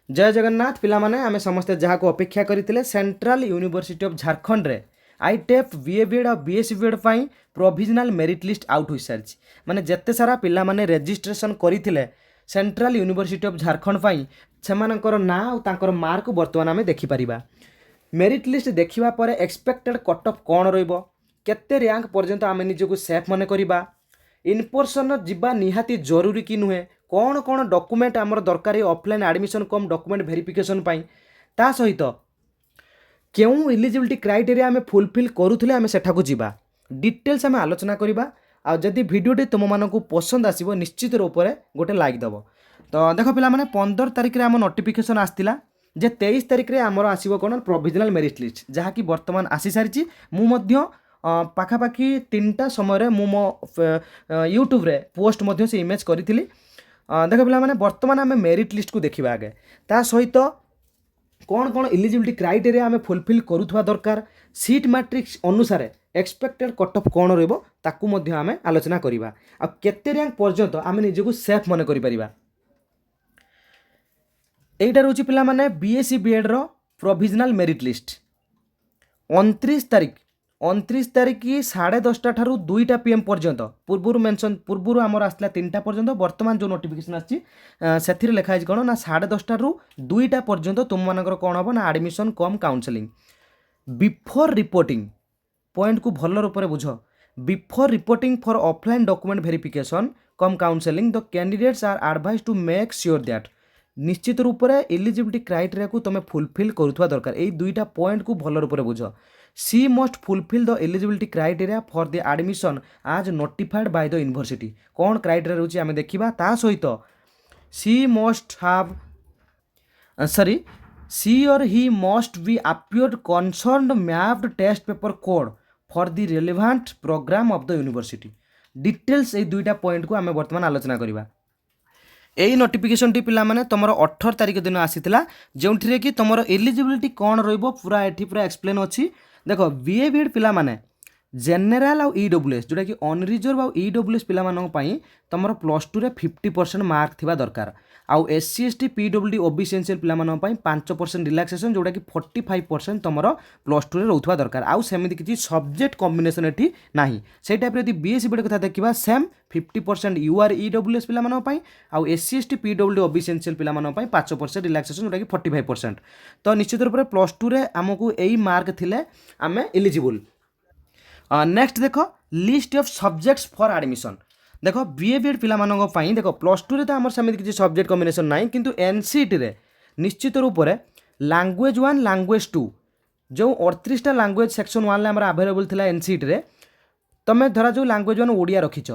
जय जगन्नाथ पिला माने आमे समस्ते जहाँ को अपेक्षा करते सेंट्रल यूनिवर्सिटी ऑफ झारखंड रे आईटेफ बीए और बीएससी बीएड पाई प्रोविजनल मेरिट लिस्ट आउट हो सारी माने जेते सारा पिला माने रजिस्ट्रेशन करथिले सेंट्रल यूनिवर्सिटी ऑफ झारखंड पाई सेमानकर ना और तांकर मार्क वर्तमान आमे देखि परिबा। मेरिट लिस्ट देखिबा परे एक्सपेक्टेड कट ऑफ कोन रहइबो केते रैंक पर्यंत आमे निजको सेफ मने करिबा इन पर्सन जिबा निहाती जरूरी कि नुहे कौन कौन डॉक्यूमेंट आमर दरकार ऑफलाइन एडमिशन कम डॉक्यूमेंट वेरिफिकेशन पाई ता सहित क्यों इलिजिबिलिटी क्राइटेरिया आमे फुलफिल करूथले आमे सेठाकू जिबा डिटेल्स आमे आलोचना करिबा आ जदि वीडियोटी तुम मानकू पसंद आसीबो निश्चित रूप से गोटे लाइक दबो। तो देख पिला माने 15 तारिख रे आम नोटिफिकेशन आस्तिला जे 23 तारिख रे आमर आसीबो कोन प्रोविजनल मेरिट लिस्ट जहाँ कि वर्तमान आसी सारिची मु मध्य पाखापाखि 3टा समय मु मो यूट्यूब रे पोस्ट मध्य से इमेज करी देख पिला माने वर्तमान आम मेरिट लिस्ट को देखा आगे ता सहित कौन कौन इलिजिबिलिटी क्राइटेरिया आम फुलफिल करुवा दरकार सीट मैट्रिक्स अनुसार एक्सपेक्टेड कट ऑफ कौन रही आम आलोचना करवा आ केते रैंक पर्यंत आम निजको सेफ मन कर एटा रोची पिला माने बीएससी बीएड रो प्रोविजनल मेरिट लिस्ट 29 तारिख 10:30 ठारू 2टा PM पर्यंत पूर्व मेंशन पूर्व आमर आसला 3टा पर्यंत वर्तमान जो नोटिफिकेशन आछि सेथिरे लिखा है कोन ना 10:30 ठारू 2टा पर्यंत तुम मानकर कोन हो ना admission cum counselling before reporting point को भल रूप से बुझ before reporting for offline document verification cum counselling the candidates are advised to make sure that निश्चित रूप से एलिजिबिलिटी क्राइटेरिया को तुम फुलफिल करुवा दरकार यही 2टा पॉइंट को भल रूप से बुझ she must fulfil the eligibility criteria for the admission as notified by the university कौन क्राइटेरिया रोचे आम देखा ता सहित सी must have she or he must be appeared concerned mapped test paper code for the relevant programme of the university details ये 2टा point को आम वर्तमान आलोचना करवा। यही नोटिफिकेशन टी पिला माने तुम 18 तारिख दिन आसीथिला जो कि तुम एलिजिबिलिटी कौन रहिबो पूरा एठी पूरा एक्सप्लेन अच्छी देख बीए बीएड पिला माने जेनेराल आउ ईडब्ल्यूएस जोटा कि अनरिजर्व आउ ईडब्ल्यूएस पिला मानक पई तुमर +2 रे 50% मार्क थिबा दरकार आउ SC ST PWD OBC NCL पिला मानक पई 5% रिलैक्सेशन जोटा कि 45% तुमर +2 रे रहउथबा दरकार आउ सेमिति किछि सब्जेक्ट कॉम्बिनेशन एठी नाही से टाइप रे यदि बीएससी बीएड कथा देखिबा सेम 50% यूआर ईडब्ल्यूएस पिला मानक पई आउ SC ST PWD OBC NCL पिला मानक पई 5% रिलैक्सेशन जोटा कि 45% तो निश्चित रूप से +2 रे हमकु एई मार्क थिले आमे एलिजिबल। नेक्स्ट देख list of subjects for admission देख बीए बीएड पिला मानक पई देख +2 रे तो हमर समिति किछि सब्जेक्ट कॉम्बिनेशन नाही किंतु एनसीईटी रे निश्चित रूप से लैंग्वेज 1 लैंग्वेज 2 जो 38टा लैंग्वेज सेक्शन 1 रे हमर अवेलेबल थिला एनसीईटी रे तमे धरा जो लैंग्वेज 1 ओडिया रखिछ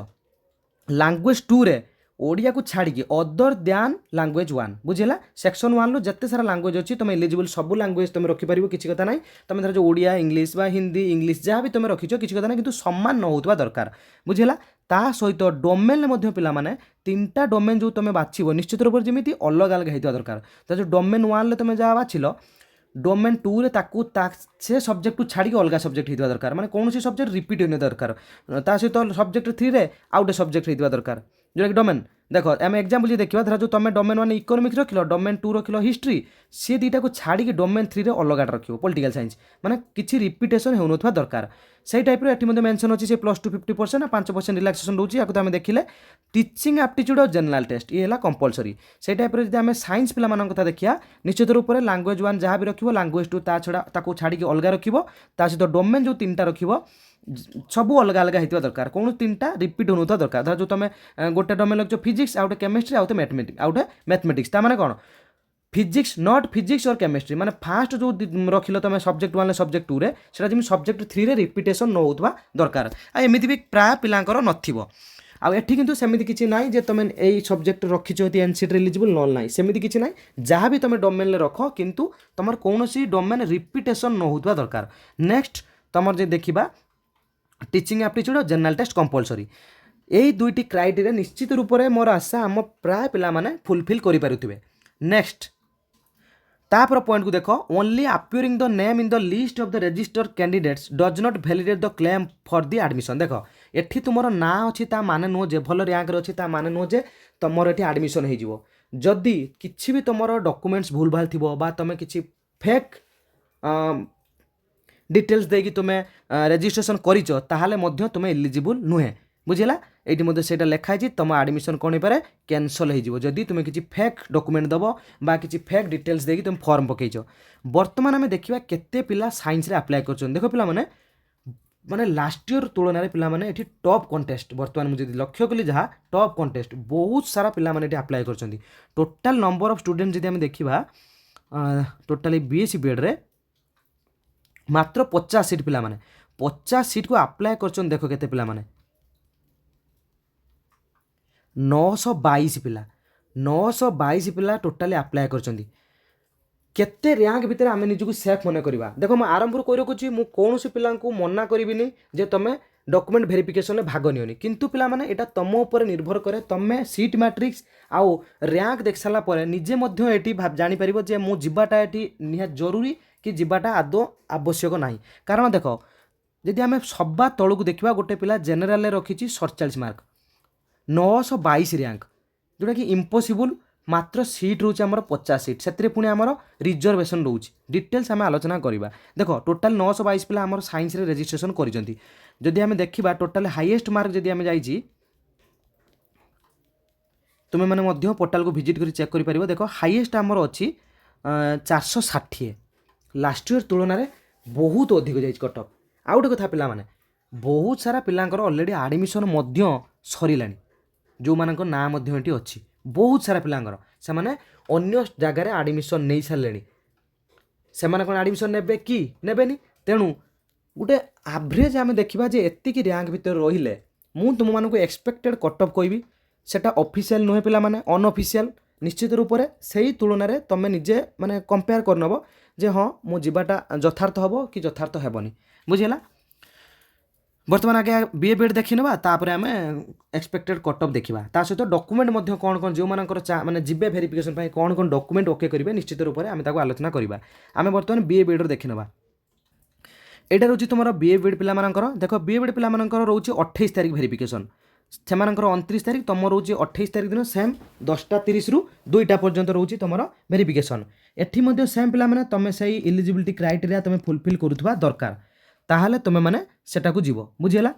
लैंग्वेज 2 रे ओडिया को छाड़ी अदर दैन लैंग्वेज 1 बुझेला सेक्शन 1 रो जत्ते सारा लैंग्वेज अच्छी तुम एलिजिबल सब लैंग्वेज तुम रखिपार किसी कथा ना तुम धर जो ओडिया इंग्लिश बा हिंदी इंग्लिश जहाँ भी तुम रखिछ किसी कथा ना कि सम्मान न होता दरकार बुझेला ता सहित डोमेन में पिला माने 3टा डोमेन जो तुम बाछिब निश्चित रूप से जमी अलग अलग होता दरकार तो जो डोमेन 1 रे तुम जहाँ बाछिल डोमेन 2 रे ताकू से सब्जेक्ट को छाड़ी अलग सब्जेक्ट होता दरकार माने कौन सब्जेक्ट रिपीट होने दरकार ता सहित सब्जेक्ट 3 रे आउ गोटे सब्जेक्ट होता दरकार जोटा कि डोमेन देख आम एग्जाम्पल देखा धर जो तुम डोमेन 1 इकोनॉमिक्स रख डोमेन 2 रख हिस्ट्री सी 2टा को छाड़ी डोमेन 3 रे अलग रख पॉलिटिकल साइंस माने किसी रिपीटेशन हो दरकार से टाइप एटी मेंशन अच्छी से +2 50% 5% रिलैक्सेशन रोचे या आम देखिले टीचिंग एप्टीट्यूड और जनरल टेस्ट ये है कंपलसरी से टाइप जब आम साइंस पिला कथा देखिया निश्चित रूप से लैंग्वेज 1 जहाँ भी रखियो लैंग्वेज 2 ता छड़ा ताको छाड़ी अलग रखियो ता सहित डोमेन जो 3टा रखियो सबू अलग अलग होता दरकार कौन 3टा रिपीट हो दरकार धर जो तुम गोटे डोमेन लगे फिजिक्स आउटे केमिस्ट्री आउटे मैथमेटिक्स आउटे मैथमेटिक्स ता माने कौन फिजिक्स नॉट फिजिक्स और केमिस्ट्री माने फास्ट जो रखिल तुम सब्जेक्ट 1 सब्जेक्ट 2 रे सेटा जमी सब्जेक्ट 3 रे रिपीटेशन न होता दरकार आ एमिति भी प्राय पिलांकर नथिबो आ एठी किंतु सेमिति किछि नाही जे तुम एई सब्जेक्ट रखिछो ती एनसीटी एलिजिबल नॉल नाही सेमिति किछि नाही जहाँ भी तुम डोमेन ले रख किंतु तुमर कोनोसी डोमेन रिपीटेशन न होता दरकार। नेक्स्ट तुमर जे देखिबा टीचिंग एप्टीट्यूड और जनरल टेस्ट कंपलसरी यही 2टी क्राइटेरिया निश्चित रूप से मोर आशा आम प्राय पिला माने फुलफिल करि पारुथिबे। नेक्स्ट तापर पॉइंट को देख only appearing the name in the list of the registered candidates does not validate the claim for the admission देख एठी तुमर ना अच्छी ता माने नो जे भल रैंक रे अच्छी ता माने नो जे तुमर एठी एडमिशन हो जदि किसी भी तुम डॉक्यूमेंट्स भूल भाल थी तुम किसी फेक डिटेल्स देकी तुम रेजिस्ट्रेशन करिच ताहाले मध्य तुम एलिजिबल नुहे बुझेगा ये से लिखाई तुम आडमिशन कौन पारे कैंसल हो जदि तुम किसी फेक डॉक्यूमेंट दब बा किसी फेक डिटेल्स देकी तुम फॉर्म पकईच बर्तमान आम देखा केते पिला साइंस रे अप्लाई कर देख पिला माने लास्ट ईयर तुलन में पिला माने एठी टॉप कंटेस्ट बर्तमान मुझे लक्ष्य कली जहाँ टॉप कंटेस्ट बहुत सारा पिला माने एठी अप्लाई कर टोटाल नंबर ऑफ स्टूडेंट जदि आम देखा टोटाली बीएससी बीएड रे मात्र 50 सीट पिला माने 50 सीट को अप्लाई कर देख केते पिला माने 922 पिला 922 पिला टोटाली अप्लाई कर केते रैंक भितर आम निजक सेफ मन करवा देख मुझे आरंभ कही रखुच्छी मुझे कौन पिला मना करी जे तुम डॉक्यूमेंट वेरिफिकेशन में भाग नियोनी किंतु पिला माने एटा तुम उपर निर्भर करे तुम सीट मैट्रिक्स आउ रैंक देख सारा पर निजे ये जानी पार जे मो जीवाटा ये निहात जरूरी कि जीवाटा आदौ आवश्यक ना कारण देख जदि आम सब्बा तलू देखा गोटे पिला जेनेल रखी 47 मार्क 922 रैंक जोटा कि इम्पॉसिबल मात्र सीट रोच आमर 50 सीट से पुणी आमर रिजर्वेशन रोच डिटेल्स आम आलोचना करवा देख टोटाल 922 पिला आमर साइंस रे रजिस्ट्रेशन करिसेंती जदि आम देखा टोटाल हाईएस्ट मार्क जदि आम जाइए तुम्हें मैंने पोर्टाल को विजिट कर चेक कर देख हाईएस्ट आमर अच्छी 460 लास्ट ईयर तुलन में बहुत अधिक जाइए कट ऑफ आउ गोटे कथा पिला माने बहुत सारा पिलांकर ऑलरेडी एडमिशन सरीला जो मान ना अच्छी बहुत सारा पिलांकर से माने अन्य जगार एडमिशन नहीं सारे से कौन एडमिशन ने कि नेबेनी तेणु गोटे एवरेज आम देखा जे एतिक रैंक भितर रहिले मु तुम मानक एक्सपेक्टेड कट ऑफ कहबी सेटा ऑफिशियल नुहे पिला माने अनऑफिशियल निश्चित रूप से तुलन में तुम निजे माने कंपेयर करनब जे हाँ मो जीवाटा यथार्थ हम कि यथार्थ हेबनी बुझीगला बर्तमान आगे बीए बीएड देखी ना तापर आम एक्सपेक्टेड कट ऑफ देखा ता सहित डॉक्यूमेंट कौन कौन जो माने जीवे वेरिफिकेशन कौन कौन डॉक्यूमेंट ओके करेंगे निश्चित रूप से आम आलोचना करवा आम बर्तमान बीए बीएड देखी ना यहाँ रोचे तुम बीए बीएड पिला देख बीए बीएड पिला रोचे 28 तारीख वेरिफिकेशन से 29 तारीख तुम रोचे 28 तारीख दिन सेम 10:30 रु 2टा पर्यंत रोचे तुम वेरिफिकेशन एटी सेम पिला तुम से इलिजिबिलिटी क्राइटेरिया तुम फुलफिल करुवा दरकार ताहले तुम मैंने सेटा को जीव बुझीगला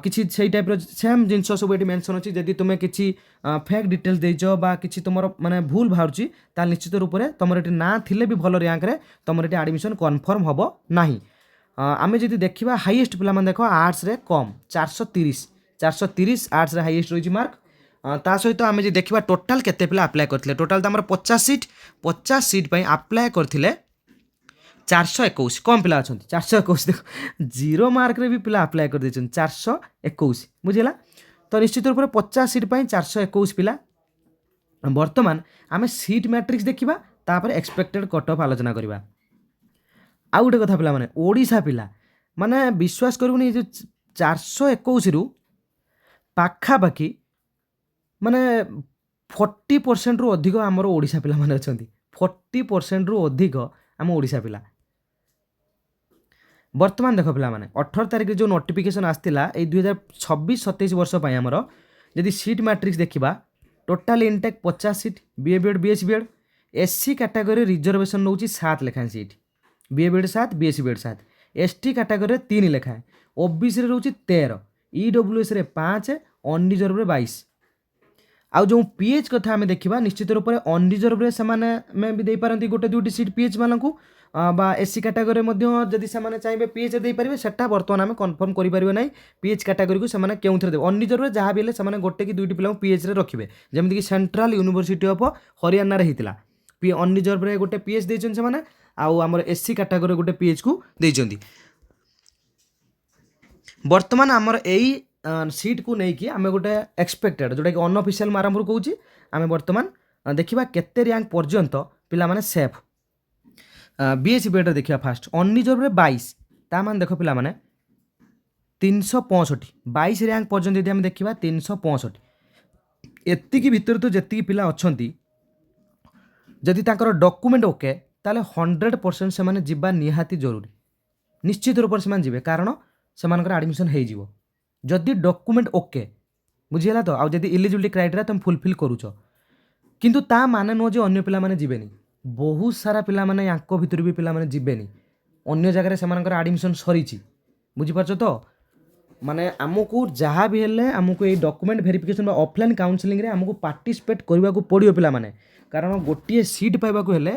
किसी से टाइप सेम जिनस सब ये मेंशन अच्छी जदि तुम्हें किसी फेक डिटेल्स देच बा किसी तुम माने भूल बाहर ताल निश्चित रूप से तुम ये ना थिले भी भल रैंक रे तुम ये एडमिशन कन्फर्म हम ना आम जब देखा हाईएस्ट पिला देख आर्ट्स रे कम 430 आर्ट्स रे हाईएस्ट रही मार्क ता सहित आम जो देखा टोटाल केते पिला अप्लाई करथिले टोटाल तो 50 सीट पर अप्लाई करथिले 421 कम पिला अच्छा 421 देख 0 मार्क रे भी पिला अप्लाई कर 421 बुझेगा तो निश्चित रूप से 50 सीट पर 421 पिला बर्तमान आम सीट मैट्रिक्स देखा तापर एक्सपेक्टेड कट ऑफ आलोचना करवा आउ गोटे कथा पिला माने ओडिशा पिला माने विश्वास करूनी जो 421 रु पाखापाखि माने 40% रु अधिक आमर ओडिशा पिला माने अछंती 40% रु अधिक आम ओडिशा पिला बर्तमान देख पिला माने 18 तारीख जो नोटिफिकेशन आसला ये 2026-27 वर्ष आमर जदि सीट मैट्रिक्स देखा total intake 50 seat BA BEd BSc BEd SC category reservation नौ 7 लेखाएं seat BA BEd 7 BSc BEd 7 ST category 3 लेखाएं ओबीसी रोचे 13 ईडब्ल्यूएस 5 अनरिजर्व 22 आउ जो पीएच कथा आम देखा निश्चित रूप से अनरिजर्व से मैं भी पारती गोटे 2टी सीट पीएच मानक बा एससी कैटेगरी जदि से चाहिए पीएच दे पारे सेटा बर्तमान आम कन्फर्म करें ना पीएच कैटेगरी को से क्यों देवे अनरिजर्व जहाँ भी से गोटे कि 2टी पिला पीएच रखिए जमीक सेंट्रल यूनिवर्सिटी ऑफ हरियाणा होता अनरिजर्व गोटे पीएच देते से आम एससी कैटेगरी गोटे पीएच को देते बर्तमान आमर यही सीट को लेकिन आम गोटे एक्सपेक्टेड जोटा कि अनऑफिशियल आरंभ कौच आम बर्तमान देखा केते रैंक पर्यंत पिला माने सेफ बीएससी बीएड देखा फास्ट अनरिजर्व 22 ता मान देख पिला माने 365 22 रैंक पर्यंत यदि आम देखा 365 एतिकी भितर तो जेतिकी पिला अछंती जदि तांकर डॉक्यूमेंट ओके ताले 100% से माने जिबा निहाती जरूरी निश्चित रूप से माने जिबे कारण से मानकर एडमिशन हो जिवो जदि डॉक्यूमेंट ओके बुझीगला तो आउ जदि इलिजिबिलिटी क्राइटेरिया तुम फुलफिल करूछ କିନ୍ତୁ ତା ମାନେ ନୁହଁ ଯେ ଅନ୍ୟ ପିଲାମାନେ ଯିବେନି। ବହୁତ ସାରା ପିଲାମାନେ ୟାଙ୍କ ଭିତରୁ ବି ପିଲାମାନେ ଯିବେନି, ଅନ୍ୟ ଜାଗାରେ ସେମାନଙ୍କର ଆଡ଼ମିସନ୍ ସରିଛି। ବୁଝିପାରୁଛ ତ? ମାନେ ଆମକୁ ଯାହା ବି ହେଲେ ଆମକୁ ଏଇ ଡକୁମେଣ୍ଟ ଭେରିଫିକେସନ୍ ବା ଅଫଲାଇନ୍ କାଉନସିଲିଂରେ ଆମକୁ ପାର୍ଟିସିପେଟ୍ କରିବାକୁ ପଡ଼ିବ ପିଲାମାନେ। କାରଣ ଗୋଟିଏ ସିଟ୍ ପାଇବାକୁ ହେଲେ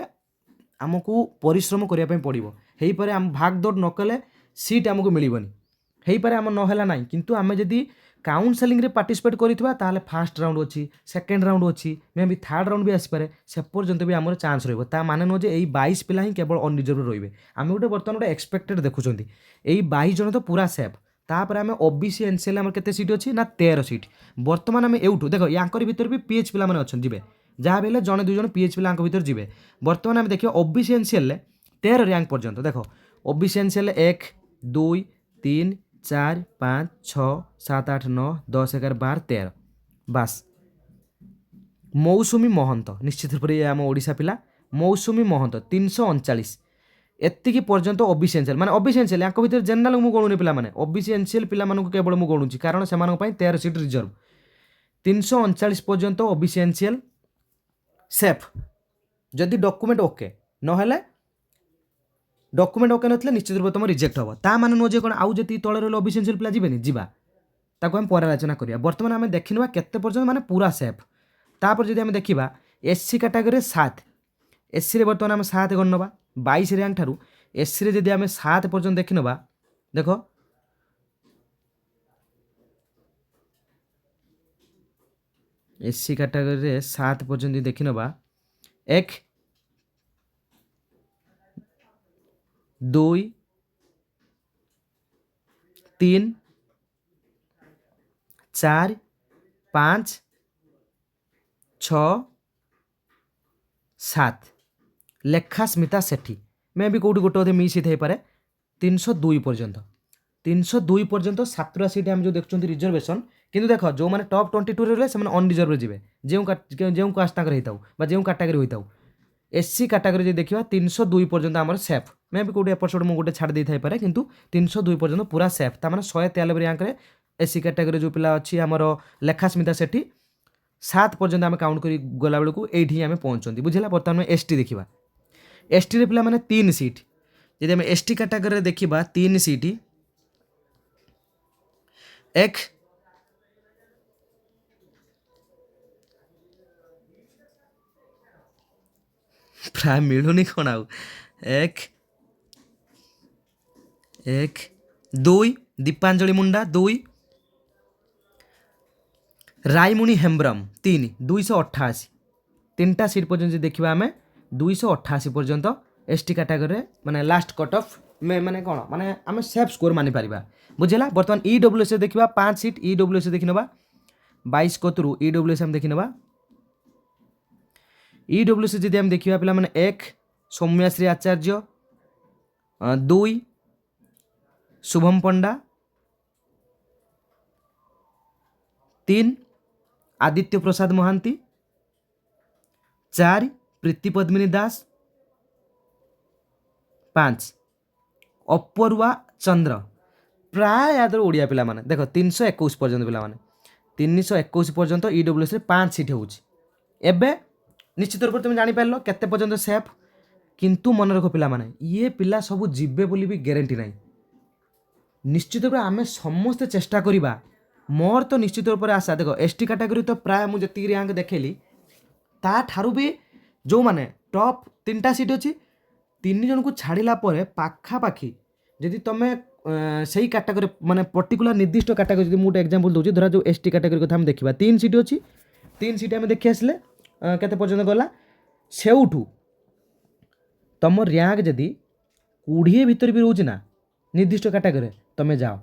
ଆମକୁ ପରିଶ୍ରମ କରିବା ପାଇଁ ପଡ଼ିବ। ହେଇପାରେ ଆମ ଭାଗ ଦୌଡ଼ ନ କଲେ ସିଟ୍ ଆମକୁ ମିଳିବନି, ହେଇପାରେ ଆମ ନହେଲା ନାହିଁ। କିନ୍ତୁ ଆମେ ଯଦି କାଉନସିଲିଂରେ ପାର୍ଟିସିପେଟ୍ କରିଥିବା ତାହେଲେ ଫାର୍ଷ୍ଟ ରାଉଣ୍ଡ ଅଛି, ସେକେଣ୍ଡ ରାଉଣ୍ଡ ଅଛି, ମେ ବି ଥାର୍ଡ଼ ରାଉଣ୍ଡ ବି ଆସିପାରେ। ସେ ପର୍ଯ୍ୟନ୍ତ ବି ଆମର ଚାନ୍ସ ରହିବ। ତା ମାନେ ନୁହଁ ଯେ ଏଇ 22 ପିଲା ହିଁ କେବଳ ଅନରିଜର୍ଭରେ ରହିବେ। ଆମେ ବର୍ତ୍ତମାନ ଗୋଟେ ଏକ୍ସପେକ୍ଟେଡ଼ ଦେଖୁଛନ୍ତି, ଏଇ 22 ଜଣ ତ ପୁରା ସେଫ୍। ତାପରେ ଆମେ OBC NCL ଆମର କେତେ ସିଟ୍ ଅଛି ନା 13 ସିଟ୍। ବର୍ତ୍ତମାନ ଆମେ ଏଉଠୁ ଦେଖ ୟାଙ୍କର ଭିତରେ ବି PH ପିଲାମାନେ ଅଛନ୍ତି, ଯିବେ ଯାହା ବି ହେଲେ ଜଣେ ଦୁଇ ଜଣ PH ପିଲାଙ୍କ ଭିତରେ ଯିବେ। ବର୍ତ୍ତମାନ ଆମେ ଦେଖିବା OBC NCLରେ 13 ର୍ୟାଙ୍କ ପର୍ଯ୍ୟନ୍ତ। ଦେଖ OBC NCL 1 2 3 4 5 6 7 8 9 10 11 12 13 ବାସ୍। ମୌସୁମୀ ମହନ୍ତ ନିଶ୍ଚିତ ରୂପରେ ଆମ ଓଡ଼ିଶା ପିଲା। ମୌସୁମୀ ମହନ୍ତ 339 ଏତିକି ପର୍ଯ୍ୟନ୍ତ OBC NCL। ମାନେ OBC NCL ୟାଙ୍କ ଭିତରେ ଜେନେରାଲ ମୁଁ ଗଣୁନି ପିଲାମାନେ, OBC NCL ପିଲାମାନଙ୍କୁ କେବଳ ମୁଁ ଗଣୁଛି କାରଣ ସେମାନଙ୍କ ପାଇଁ 13 ସିଟ୍ ରିଜର୍ଭ। 339 ପର୍ଯ୍ୟନ୍ତ OBC NCL ସେଫ୍ ଯଦି ଡକୁମେଣ୍ଟ ଓକେ, ନହେଲେ ଡକୁମେଣ୍ଟ ଓକେ ନଥିଲେ ନିଶ୍ଚିତ ରୂପେ ତୁମ ରିଜେକ୍ଟ ହେବ। ତା ମାନେ ନୁହଁ ଯେ କ'ଣ ଆଉ ଯେତିକି ତଳେ ରହିଲେ OBC NCL ପିଲା ଯିବେନି, ଯିବା, ତାକୁ ଆମେ ପରେ ଆଲୋଚନା କରିବା। ବର୍ତ୍ତମାନ ଆମେ ଦେଖିନେବା କେତେ ପର୍ଯ୍ୟନ୍ତ ମାନେ ପୁରା ସେଫ୍। ତାପରେ ଯଦି ଆମେ ଦେଖିବା SC କାଟାଗୋରୀରେ 7, SCରେ ବର୍ତ୍ତମାନ ଆମେ 7 ଗଣି ନେବା 22 ର୍ୟାଙ୍କ ଠାରୁ। SCରେ ଯଦି ଆମେ 7 ପର୍ଯ୍ୟନ୍ତ ଦେଖିନେବା, ଦେଖ SC କାଟାଗୋରୀରେ 7 ପର୍ଯ୍ୟନ୍ତ ଦେଖିନେବା 1 2 3 4 5 6 7 ଲେଖା ସ୍ମିତା ସେଠୀ ମେ ବି କେଉଁଠି ଗୋଟେ ଅଧେ ମିସ୍ ହେଇଥାଇପାରେ। 302 ପର୍ଯ୍ୟନ୍ତ 302 ପର୍ଯ୍ୟନ୍ତ 7ଟା ସିଟ୍ ଆମେ ଯେଉଁ ଦେଖୁଛନ୍ତି ରିଜର୍ଭେସନ୍। କିନ୍ତୁ ଦେଖ ଯେଉଁମାନେ ଟପ୍ 22ରେ ରହିଲେ ସେମାନେ ଅନରିଜର୍ଭରେ ଯିବେ, ଯେଉଁ କାଷ୍ଟ ତାଙ୍କର ହେଇଥାଉ ବା ଯେଉଁ କାଟାଗୋରୀ ହୋଇଥାଉ। SC କାଟାଗୋରୀ ଯଦି ଦେଖିବା 302 ପର୍ଯ୍ୟନ୍ତ ଆମର ସେଫ୍। ମେ ବି କେଉଁଠି ଏପଟ ସେପଟ ମୁଁ ଗୋଟେ ଛାଡ଼ି ଦେଇଥାଇପାରେ, କିନ୍ତୁ 302 ପର୍ଯ୍ୟନ୍ତ ପୁରା ସେଫ୍। ତାମାନେ 143 ର୍ୟାଙ୍କରେ SC କାଟାଗୋରୀ ଯେଉଁ ପିଲା ଅଛି ଆମର ଲେଖା ସ୍ମିତା ସେଠୀ 7 ପର୍ଯ୍ୟନ୍ତ ଆମେ କାଉଣ୍ଟ କରି ଗଲାବେଳକୁ ଏଇଠି ଆମେ ପହଞ୍ଚୁଛନ୍ତି। ବୁଝିଲା? ବର୍ତ୍ତମାନ ଆମେ ST ଦେଖିବା। STରେ ପିଲାମାନେ 3 ସିଟ୍। ଯଦି ଆମେ ST କାଟାଗୋରୀରେ ଦେଖିବା 3 ସିଟ୍ 1 ପ୍ରାୟ ମିଳୁନି କ'ଣ ଆଉ 1 2 ଦୀପାଞ୍ଜଳି ମୁଣ୍ଡା 2 ରାଇମୁଣି ହେମ୍ବ୍ରମ 3 288। 3ଟା ସିଟ୍ ପର୍ଯ୍ୟନ୍ତ ଯଦି ଦେଖିବା ଆମେ 288 ପର୍ଯ୍ୟନ୍ତ ST କାଟାଗୋରୀରେ ମାନେ ଲାଷ୍ଟ କଟ୍ ଅଫ୍ ମାନେ କ'ଣ ମାନେ ଆମେ ସେଫ୍ ସ୍କୋର ମାନିପାରିବା। ବୁଝିଲା? ବର୍ତ୍ତମାନ EWS ଦେଖିବା 5 ସିଟ୍। EWS ଦେଖିନେବା 22 କତରୁ EWS ଆମେ ଦେଖିନେବା। EWS ଯଦି ଆମେ ଦେଖିବା ପିଲାମାନେ 1 ସୌମ୍ୟାଶ୍ରୀ ଆଚାର୍ଯ୍ୟ 2 ଶୁଭମ ପଣ୍ଡା 3 ଆଦିତ୍ୟ ପ୍ରସାଦ ମହାନ୍ତି 4 ପ୍ରୀତି ପଦ୍ମିନୀ ଦାସ 5 ଅପରୁଆ ଚନ୍ଦ୍ର। ପ୍ରାୟ ୟାଦର ଓଡ଼ିଆ ପିଲାମାନେ ଦେଖ 321 ପର୍ଯ୍ୟନ୍ତ ପିଲାମାନେ 321 ପର୍ଯ୍ୟନ୍ତ EWSରେ 5 ସିଟ୍ ହେଉଛି। ଏବେ ନିଶ୍ଚିତ ରୂପରେ ତୁମେ ଜାଣିପାରିଲ କେତେ ପର୍ଯ୍ୟନ୍ତ ସେଫ୍। କିନ୍ତୁ ମନେ ରଖ ପିଲାମାନେ, ଇଏ ପିଲା ସବୁ ଯିବେ ବୋଲି ବି ଗ୍ୟାରେଣ୍ଟି ନାହିଁ। ନିଶ୍ଚିତ ରୂପରେ ଆମେ ସମସ୍ତେ ଚେଷ୍ଟା କରିବା। ମୋର ତ ନିଶ୍ଚିତ ରୂପରେ ଆଶା, ଦେଖ ST କାଟାଗୋରୀ ତ ପ୍ରାୟ ମୁଁ ଯେତିକି ର୍ୟାଙ୍କ ଦେଖେଇଲି ତାଠାରୁ ବି ଯେଉଁମାନେ ଟପ୍ 3ଟା ସିଟ୍ ଅଛି 3 ଜଣଙ୍କୁ ଛାଡ଼ିଲା ପରେ ପାଖାପାଖି ଯଦି ତୁମେ ସେଇ କାଟାଗୋରୀ ମାନେ ପର୍ଟିକୁଲାର ନିର୍ଦ୍ଦିଷ୍ଟ କାଟାଗୋରୀ ଯଦି ମୁଁ ଗୋଟେ ଏକ୍ଜାମ୍ପଲ୍ ଦେଉଛି, ଧର ଯେଉଁ ST କାଟାଗୋରୀ କଥା ଆମେ ଦେଖିବା 3 ସିଟ୍ ଅଛି। 3 ସିଟ୍ ଆମେ ଦେଖି ଆସିଲେ କେତେ ପର୍ଯ୍ୟନ୍ତ ଗଲା, ସେଉଠୁ ତୁମ ର୍ୟାଙ୍କ ଯଦି 20 ଭିତରେ ବି ରହୁଛି ନା ନିର୍ଦ୍ଦିଷ୍ଟ କାଟାଗୋରୀରେ ତୁମେ ଯାଅ।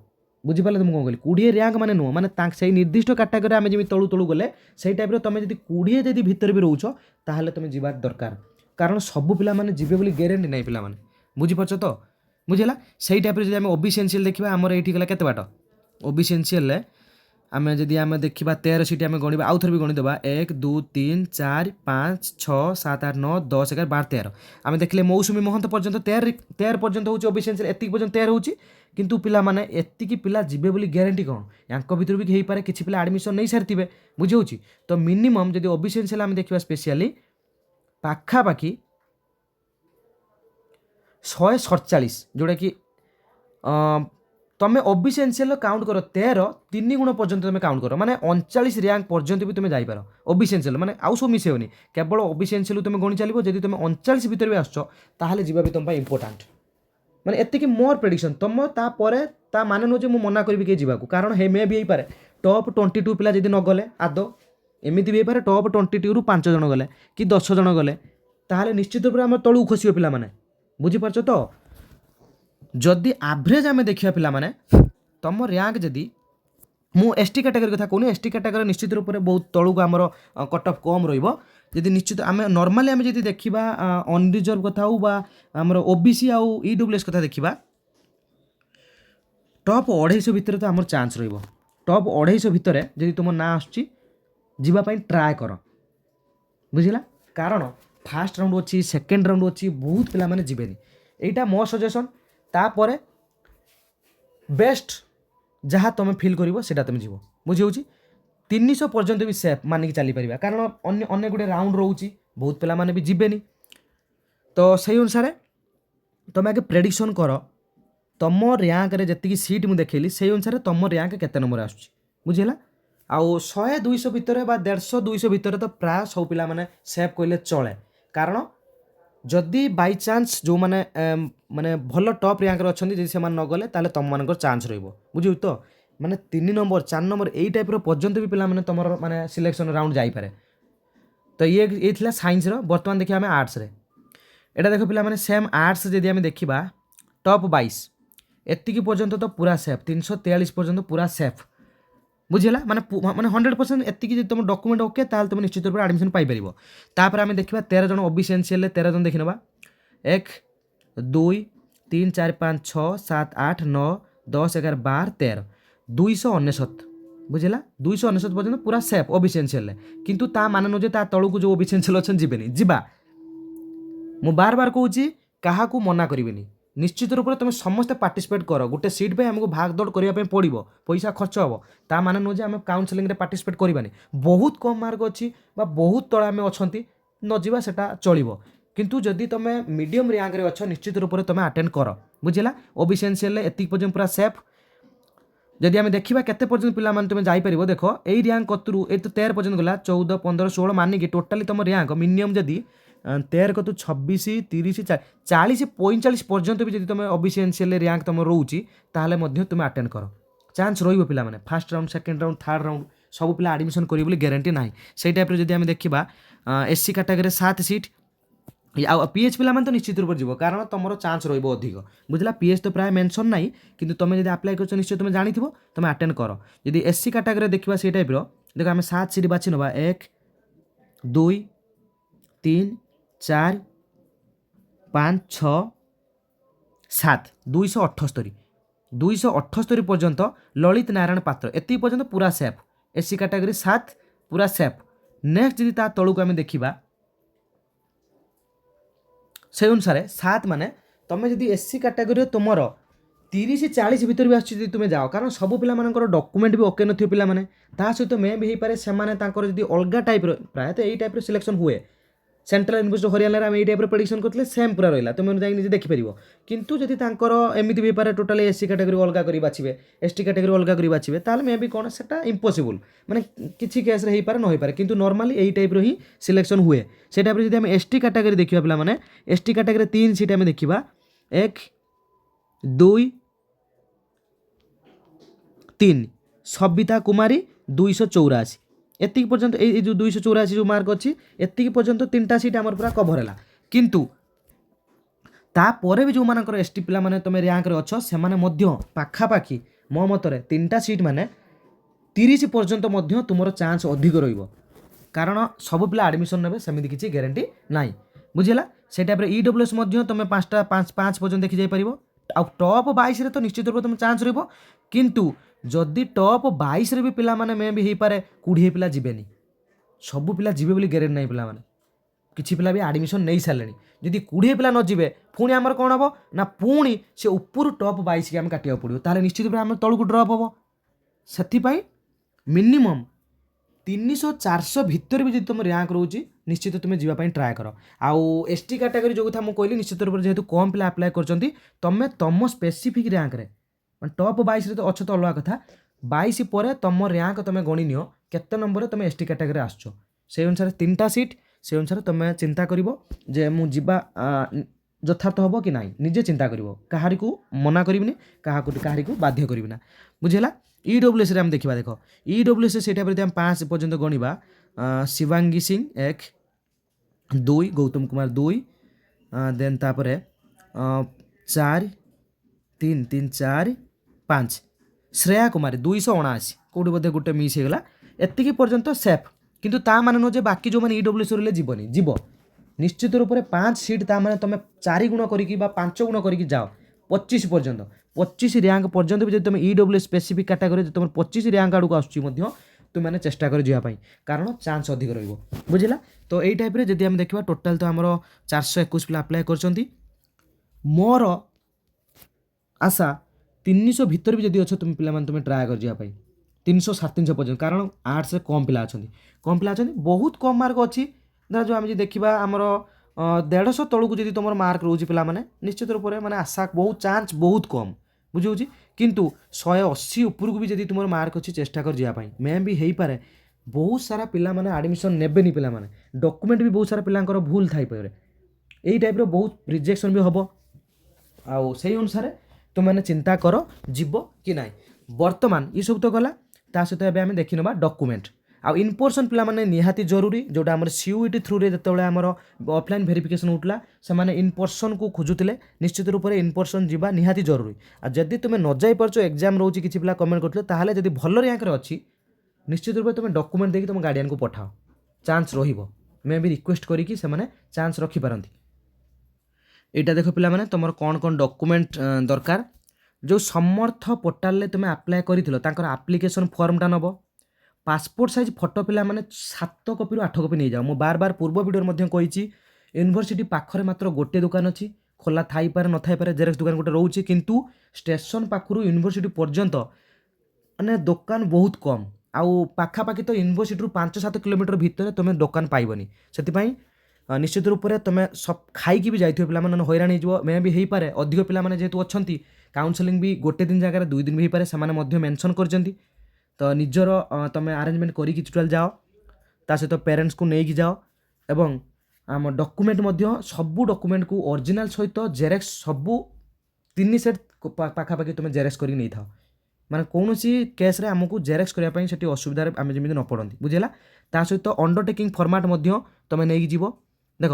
ବୁଝିପାରିଲେ ତ ମୁଁ କ'ଣ କହିଲି? 20 ର୍ୟାଙ୍କ ମାନେ ନୁହଁ, ମାନେ ସେଇ ନିର୍ଦ୍ଦିଷ୍ଟ କାଟାଗୋରୀରେ ଆମେ ଯେମିତି ତଳୁ ତଳୁ ଗଲେ ସେଇ ଟାଇପ୍ର ତୁମେ ଯଦି 20 ଯଦି ଭିତରେ ବି ରହୁଛ ତାହେଲେ ତୁମେ ଯିବା ଦରକାର। କାରଣ ସବୁ ପିଲାମାନେ ଯିବେ ବୋଲି ଗ୍ୟାରେଣ୍ଟି ନାହିଁ ପିଲାମାନେ। ବୁଝିପାରୁଛ ତ? ବୁଝିଲା? ସେଇ ଟାଇପ୍ରେ ଯଦି ଆମେ OBC NCL ଦେଖିବା, ଆମର ଏଇଠି ଗଲା କେତେ ବାଟ OBC NCLରେ ଆମେ ଯଦି ଆମେ ଦେଖିବା 13 ସିଟ୍ ଆମେ ଗଣିବା, ଆଉ ଥରେ ବି ଗଣିଦେବା 1 2 3 4 5 6 7 8 9 10 11 12 13। ଆମେ ଦେଖିଲେ ମୌସୁମୀ ମହନ୍ତ ପର୍ଯ୍ୟନ୍ତ 13 ପର୍ଯ୍ୟନ୍ତ ହେଉଛି OBC NCL, ଏତିକି ପର୍ଯ୍ୟନ୍ତ 13 ହେଉଛି। କିନ୍ତୁ ପିଲାମାନେ ଏତିକି ପିଲା ଯିବେ ବୋଲି ଗ୍ୟାରେଣ୍ଟି କ'ଣ? ୟାଙ୍କ ଭିତରୁ ବି ହେଇପାରେ କିଛି ପିଲା ଆଡ଼ମିସନ୍ ନେଇସାରିଥିବେ, ବୁଝିହେଉଛି। ତ ମିନିମମ୍ ଯଦି OBC NCL ଆମେ ଦେଖିବା ସ୍ପେସିଆଲି ପାଖାପାଖି 147, ଯେଉଁଟାକି তুমি OBC NCL কাউন্ট কর 13 3 গুণ পর্যন্ত তুমি কাউন্ট কর মানে 39 র্যাঙ্ক পর্যন্ত বি তুমি যাইপার OBC NCL মানে আউ সব মিশাইবনি কেবল OBC NCL তুমি গণি চালিব যদি তুমি 39 ভিতরে বি আসছ তাহলে যা বি তোমার ইম্পর্টাট মানে এতিকি মোর প্রেডিকশন তুম তাপরে তা মানে নুহ যে মু মনা করবি কে যাওয়া কারণ হে মে বি হইপারে টপ 22 পিলা যদি নগলে আদৌ এমিতি বি হইপারে টপ 22 রু 5 জন গলে কি 10 জন গলে তাহলে নিশ্চিত রূপে আমার তলু খসিব পিলা মানে বুঝিপারছ তো যদি আভরেজ আমি দেখিবা পিলা মানে तुम रैंक जदि मु एसटी कैटेगरी कथा कहूनी एसटी कैटेगरी निश्चित रूप से बहुत तलू आमर कट ऑफ कम रही निश्चित आम नॉर्मली आम जब देखा अनरिजर्व कथा हो आमर OBC आउ EWS कथा देखा टॉप 250 भितर तो आमर चांस रही टॉप 250 भितर जदि तुम ना आसपाई ट्राए कर बुझला कारण फास्ट राउंड अच्छी सेकेंड राउंड अच्छी बहुत पिला माने जीवेनी एटा मो सजेशन तापर बेस्ट जहाँ तुम फिल कर तुम जीव बुझे 300 पर्यंत भी सेफ मानिक चली पार कारण अन्य गुड़े राउंड रोचे बहुत पिला माने भी जीवेनी तो सही अनुसार तुम आगे प्रेडिक्शन कर तुम रैंक रे जी सीट मुझे देखली से अनुसार तुम रैंक केते नंबर आसुची बुझेगा आउ 100-200 भितर 150-200 भितर तो प्राय सब पिला माने सेफ कहले चले कारण जदि बाई चान्स जो माने माने भल टॉप रैंक अच्छा जी से नगले तुम मान चान्स रुझे तो माने 3 नंबर 4 नंबर यही टाइप पर्यंत भी पिला माने तुम माने सिलेक्शन राउंड जापे तो ये थी साइंस बर्तमान देखिए आम आर्ट्स रे एटा देख पिला माने सेम आर्ट्स जदि आम देखा टॉप 22 एतिकी पर्यंत तो पूरा सेफ 343 पर्यंत पूरा सेफ बुझेगा माने माने 100% एतिकी तुम डॉक्यूमेंट ओके ताल तुम निश्चित रूप से एडमिशन पाई परिबो तापर आम देखा 13 जन OBC NCL 13 जन देखि नबा 1 2 3 4 5 6 7 8 9 10 11 12 13 299 बुझेगा 299 पर्यंत पूरा सेफ OBC NCL किंतु ता माने नुजे ता तळु को जो OBC NCL अछन जीवेनी जीवा मु बार बार कहूची काहाकू मना करिवेनी निश्चित रूप से तुम समस्त पार्टिसिपेट कर गोटे सीट पे हमको भाग दौड़ करने पड़ो पैसा खर्च हम ता माने नुह जे आम काउनसेलिंग रे पार्टिसिपेट करवानी बहुत कम मार्क अच्छी बहुत तले आम अच्छा नजा से चलो किंतु जदि तुम मीडियम रैंक रे अच्छ निश्चित रूप से तुम अटेंड कर बुझेगा OBC NCL एति पर्यंत पूरा सेफ जदि आम देखा केते पर्यंत पिला माने तुम जाइपर देख यही रैंक कतरू ये तो 13 पर्यंत गला 14 15 16 मानिक टोटाली तुम रैंक मिनिमम जदि 13 कतु 26 30 40 45 पर्यंत भी जब तुम OBC NCL रैंक तुम रोचे ताहले तुम अटेंड कर चांस रही पिला माने first round second round third round सब पिला एडमिशन करेंगे बोली ग्यारंटी ना से टाइप जब आम देखा SC कैटेगरी 7 सीट आ PH पिला माने तो निश्चित रूप से जीव कारण तुम चांस रही अधिक बुझला PH तो प्राय मेंशन ना कि तुम जब अप्लाई कर निश्चय तुम जानी तुम अटेंड कर जब SC कैटेगरी देखा से टाइप देख आम 7 सीट बाछि नवा 1 2 3 4 5 6 7 278 पर्यंत ललित नारायण पात्र एति पर्यंत पूरा सेफ SC कैटेगरी 7 पूरा सेफ नेक्स्ट जदि ता तलू को आम देखा से अनुसार 7 माने तुम जदि SC कैटेगरी तुमर 30-40 भितर भी आसुची तुम जाओ कारण सब पिला मानकर डॉक्यूमेंट भी ओके नथियो पिला माने ता सहित मे भी पारे से माने तांकर जदि अलगा टाइप प्रायतः यही टाइप सिलेक्शन हुए सेंट्रल यूनिवर्सिटी हरियाणा आम यही टाइप प्रेडिक्शन करते सेम पूरा रहा तुम जाए निजे देखिपर किंतु जदि तांकर एमती भी पारे टोटाली SC कैटेगरी अलग कर बाछे ST कैटेगरी अलग कर बाछे ताले मे भी कौन से इम्पॉसिबल माने किसी केस रे पारे न हो पारे किंतु नॉर्मली यही टाइप ही सिलेक्शन हुए से टाइप जब आम ST कैटेगरी देखा पिला माने ST कैटेगरी 3 सीट आम देखा 1 2 3 सबिता कुमारी 284 एतिक पर्यंत जो 284 जो मार्क अच्छी एतिक पर्यंत 3टा सीट आमर पूरा कभर है किंतु तापर भी जो मानकर ST पिला माने तुम रैंक रे अच्छ से माने मध्य पाखापाखि मो मतरे 3टा सीट माने 30 पर्यंत मध्य तुमर चांस अधिक रहिबो कारण सब पिला एडमिशन नेबे सेमिति किछि ग्यारंटी नाही बुझिला से टाइप रे EWS मध्य तुम 5 पर्यंत देखि जाई परिबो आ टॉप 22 रे तो निश्चित रूप तुम चांस रहिबो किंतु जदि टॉप 22 रे भी पिला माने मे भी पारे 20 पिला जीवेनी सब पिला जीवे बोली ग्यारंटी नहीं पिला माने କିଛି ପିଲା ବି ଆଡ଼ମିସନ୍ ନେଇ ସାରିଲେଣି। ଯଦି 20 ପିଲା ନ ଯିବେ ପୁଣି ଆମର କ'ଣ ହେବ ନା ପୁଣି ସେ ଉପରୁ ଟପ୍ 22 ଆମେ କାଟିବାକୁ ପଡ଼ିବ, ତାହେଲେ ନିଶ୍ଚିତ ଭାବେ ଆମେ ତଳକୁ ଡ୍ରପ୍ ହେବ। ସେଥିପାଇଁ ମିନିମମ୍ 300-400 ଭିତରେ ବି ଯଦି ତୁମ ର୍ୟାଙ୍କ ରହୁଛି ନିଶ୍ଚିତ ତୁମେ ଯିବା ପାଇଁ ଟ୍ରାଏ କର। ଆଉ ST କାଟାଗୋରୀ ଯେଉଁ କଥା ମୁଁ କହିଲି ନିଶ୍ଚିତ ରୂପରେ ଯେହେତୁ କମ୍ ପିଲା ଆପ୍ଲାଏ କରୁଛନ୍ତି, ତୁମେ ତୁମ ସ୍ପେସିଫିକ୍ ର୍ୟାଙ୍କରେ ମାନେ ଟପ୍ 22ରେ ତ ଅଛ ତ ଅଲଗା କଥା, 22 ପରେ ତୁମ ର୍ୟାଙ୍କ ତୁମେ ଗଣି ନିଅ କେତେ ନମ୍ବରରେ ତୁମେ ST କାଟାଗୋରୀରେ ଆସୁଛ। ସେଇ ଅନୁସାରେ 3ଟା ସିଟ୍, ସେ ଅନୁସାରେ ତୁମେ ଚିନ୍ତା କରିବ ଯେ ମୁଁ ଯିବା ଯଥାର୍ଥ ହେବ କି ନାହିଁ, ନିଜେ ଚିନ୍ତା କରିବ, କାହାରିକୁ ମନା କରିବିନି, କାହାରିକୁ ବାଧ୍ୟ କରିବି ନା, ବୁଝିଲା। EWSରେ ଆମେ ଦେଖିବା, ଦେଖ EWS ସେଇଟା ଯଦି ଆମେ 5 ପର୍ଯ୍ୟନ୍ତ ଗଣିବା, ଶିବାଙ୍ଗୀ ସିଂ 1, 2 ଗୌତମ କୁମାର 2, ଦେନ୍ ତାପରେ 4, 3, 3, 4, 5 ଶ୍ରେୟା କୁମାରୀ 279, କେଉଁଠି ବୋଧେ ଗୋଟେ ମିସ୍ ହେଇଗଲା। ଏତିକି ପର୍ଯ୍ୟନ୍ତ ସେଫ୍, କିନ୍ତୁ ତା ମାନେ ନୁହେଁ ଯେ ବାକି ଯେଉଁମାନେ EWS ରହିଲେ ଯିବନି, ଯିବ ନିଶ୍ଚିତ ରୂପରେ। 5 ସିଟ୍ ତା ମାନେ ତୁମେ 4 ଗୁଣ କରିକି ବା 5 ଗୁଣ କରିକି ଯାଅ 25 ପର୍ଯ୍ୟନ୍ତ, 25 ର୍ୟାଙ୍କ ପର୍ଯ୍ୟନ୍ତ ବି ଯଦି ତୁମେ EWS ସ୍ପେସିଫିକ୍ କାଟାଗୋରୀ ଯଦି ତୁମର 25 ର୍ୟାଙ୍କ ଆଡ଼କୁ ଆସୁଛି ମଧ୍ୟ ତୁମେ ଚେଷ୍ଟା କରି ଯିବା ପାଇଁ, କାରଣ ଚାନ୍ସ ଅଧିକ ରହିବ, ବୁଝିଲା। ତ ଏଇ ଟାଇପ୍ରେ ଯଦି ଆମେ ଦେଖିବା ଟୋଟାଲ୍ ତ ଆମର 421 ପିଲା ଆପ୍ଲାଏ କରିଛନ୍ତି। ମୋର ଆଶା 300 ଭିତରେ ବି ଯଦି ଅଛ ତୁମେ ପିଲାମାନେ ତୁମେ ଟ୍ରାଏ କରି ଯିବା ପାଇଁ 300-350 ପର୍ଯ୍ୟନ୍ତ, କାରଣ ଆର୍ଟ୍ସରେ କମ୍ ପିଲା ଅଛନ୍ତି, ବହୁତ କମ୍ ମାର୍କ ଅଛି। ଧର ଯେଉଁ ଆମେ ଯଦି ଦେଖିବା ଆମର 150 ତଳକୁ ଯଦି ତୁମର ମାର୍କ ରହୁଛି ପିଲାମାନେ ନିଶ୍ଚିତ ରୂପରେ ମାନେ ଆଶା ବହୁତ ଚାନ୍ସ ବହୁତ କମ୍, ବୁଝିହେଉଛି। କିନ୍ତୁ 180 ଉପରକୁ ବି ଯଦି ତୁମର ମାର୍କ ଅଛି ଚେଷ୍ଟା କରି ଯିବା ପାଇଁ, ମେ ବି ହେଇପାରେ। ବହୁତ ସାରା ପିଲାମାନେ ଆଡ଼ମିସନ୍ ନେବେନି, ପିଲାମାନେ ଡକୁମେଣ୍ଟ ବି ବହୁତ ସାରା ପିଲାଙ୍କର ଭୁଲ ଥାଇପାରେ, ଏଇ ଟାଇପ୍ର ବହୁତ ରିଜେକ୍ସନ୍ ବି ହେବ। ଆଉ ସେଇ ଅନୁସାରେ ତୁମେ ଚିନ୍ତା କର ଯିବ କି ନାହିଁ। ବର୍ତ୍ତମାନ ଏସବୁ ତ ଗଲା, ତା ସହିତ ଏବେ ଆମେ ଦେଖିନେବା ଡକୁମେଣ୍ଟ ଆଉ ଇନ୍ ପର୍ସନ୍ ପିଲାମାନେ ନିହାତି ଜରୁରୀ। ଯେଉଁଟା ଆମର CUET ଥ୍ରୁରେ ଯେତେବେଳେ ଆମର ଅଫଲାଇନ୍ ଭେରିଫିକେସନ୍ ହେଉଥିଲା ସେମାନେ ଇନ୍ ପର୍ସନ୍କୁ ଖୋଜୁଥିଲେ, ନିଶ୍ଚିତ ରୂପରେ ଇନ୍ ପର୍ସନ୍ ଯିବା ନିହାତି ଜରୁରୀ। ଆଉ ଯଦି ତୁମେ ନ ଯାଇପାରୁଛ, ଏକ୍ଜାମ୍ ରହୁଛି, କିଛି ପିଲା କମେଣ୍ଟ କରୁଥିଲେ, ତାହେଲେ ଯଦି ଭଲ ର୍ୟାଙ୍କରେ ଅଛି ନିଶ୍ଚିତ ରୂପରେ ତୁମେ ଡକୁମେଣ୍ଟ ଦେଇକି ତୁମ ଗାର୍ଡ଼ିଆନକୁ ପଠାଅ, ଚାନ୍ସ ରହିବ। ମେ ବି ରିକ୍ୱେଷ୍ଟ କରିକି ସେମାନେ ଚାନ୍ସ ରଖିପାରନ୍ତି। এইটা দেখ পিলাମାନେ তোমার କ'ଣ କ'ଣ ଡକୁମେଣ୍ଟ ଦରକାର। ଯେଉଁ ସମର୍ଥ ପୋର୍ଟାଲରେ ତୁମେ ଆପ୍ଲାଏ କରିଥିଲ ତାଙ୍କର ଆପ୍ଲିକେସନ୍ ଫର୍ମଟା ନେବ। ପାସପୋର୍ଟ ସାଇଜ୍ ଫଟୋ ପିଲାମାନେ 7 କପିରୁ 8 କପି ନେଇଯାଅ। ମୁଁ ବାର ପୂର୍ବ ଭିଡ଼ିଓରେ ମଧ୍ୟ କହିଛି, ୟୁନିଭର୍ସିଟି ପାଖରେ ମାତ୍ର ଗୋଟେ ଦୋକାନ ଅଛି, ଖୋଲା ଥାଇପାରେ ନଥାଇପାରେ, ଜେରକ୍ସ ଦୋକାନ ଗୋଟେ ରହୁଛି, କିନ୍ତୁ ଷ୍ଟେସନ୍ ପାଖରୁ ୟୁନିଭର୍ସିଟି ପର୍ଯ୍ୟନ୍ତ ମାନେ ଦୋକାନ ବହୁତ କମ୍। ଆଉ ପାଖାପାଖି ତ ୟୁନିଭର୍ସିଟିରୁ 5-7 କିଲୋମିଟର ଭିତରେ ତୁମେ ଦୋକାନ ପାଇବନି। ସେଥିପାଇଁ ନିଶ୍ଚିତ ରୂପରେ ତୁମେ ଖାଇକି ବି ଯାଇଥିବ ପିଲାମାନେ ହଇରାଣ ହେଇଯିବ। ମେ ବି ହେଇପାରେ ଅଧିକ ପିଲାମାନେ ଯେହେତୁ ଅଛନ୍ତି, କାଉନସେଲିଂ ବି ଗୋଟେ ଦିନ ଜାଗାରେ 2 ଦିନ ବି ହେଇପାରେ, ସେମାନେ ମଧ୍ୟ ମେନସନ୍ କରିଛନ୍ତି। ତ ନିଜର ତୁମେ ଆରେଞ୍ଜମେଣ୍ଟ କରିକି ଟୋଟାଲ୍ ଯାଅ, ତା ସହିତ ପ୍ୟାରେଣ୍ଟସ୍କୁ ନେଇକି ଯାଅ। ଏବଂ ଆମ ଡକୁମେଣ୍ଟ ମଧ୍ୟ ସବୁ ଡକୁମେଣ୍ଟକୁ ଅରିଜିନାଲ୍ ସହିତ ଜେରକ୍ସ ସବୁ 3 ସେଟ୍ ପାଖାପାଖି ତୁମେ ଜେରକ୍ସ କରିକି ନେଇଥାଅ। ମାନେ କୌଣସି କେସ୍ରେ ଆମକୁ ଜେରକ୍ସ କରିବା ପାଇଁ ସେଠି ଅସୁବିଧାରେ ଆମେ ଯେମିତି ନ ପଡ଼ନ୍ତି, ବୁଝିଲା। ତା ସହିତ ଅଣ୍ଡରଟେକିଂ ଫର୍ମାଟ୍ ମଧ୍ୟ ତୁମେ ନେଇକି ଯିବ। ଦେଖ